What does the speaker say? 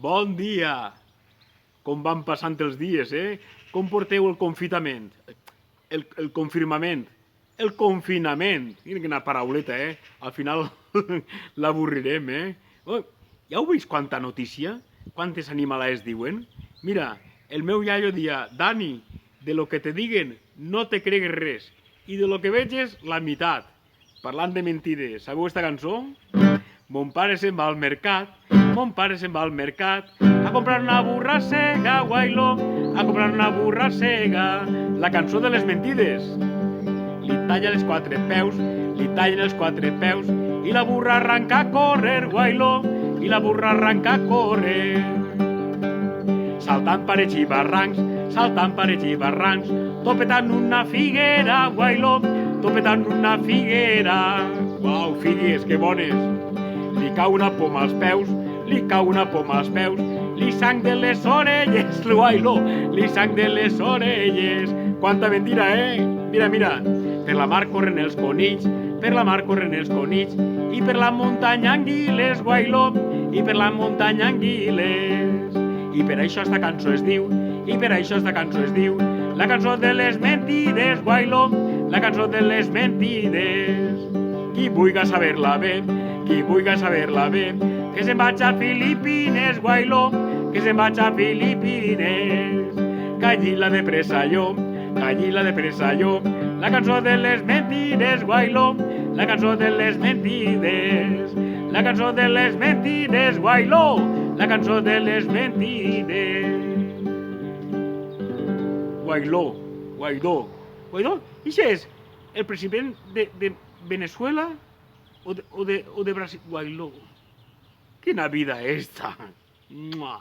Bon dia! Com van passant els dies, eh? Com porteu el confinament? El confirmament? El confinament! Mira quina parauleta, eh? Al final l'avorrirem, eh? Oh, ja heu vist quanta notícia? Quantes animalades diuen? Mira, el meu iaio dia, Dani, de lo que te diguen no te cregues res. I de lo que veges, la meitat. Parlant de mentides, sabeu esta cançó? Mon pare se'n va al mercat, mon pare se'n va al mercat a comprar una burra cega, guailo, a comprar una burra cega. La cançó de les mentides. Li talla els quatre peus, li tallen els quatre peus i la burra arranca a córrer, guailo, i la burra arranca a córrer. Saltant parets i barrancs, saltant parets i barrancs, topetant una figuera, guailo, topetant una figuera. Uau, figues, que bones! Li cau una poma als peus, li cau una poma als peus, li sang de les orelles, guailo, li sang de les orelles. Quanta mentira, eh? Mira, mira, per la mar corren els conills, per la mar corren els conills, i per la muntanya anguiles, guailo, i per la muntanya anguiles. I per això esta cançó es diu, i per això esta cançó es diu, la cançó de les mentides, guailo, la cançó de les mentides. Qui vulga saber-la bé, qui vulga saber-la bé, que se'n vaig a Filipines, guailo, que se'n vaig a Filipines. Callila de pressa jo, callila de pressa jo, la cançó de les mentides, guailo, la cançó de les mentides, la cançó de les mentides, guailo, la cançó de les mentides. Guaidó, Guaidó, Guaidó, i si és el president de Venezuela o de Brasil? Guaidó, quina vida esta. Mua.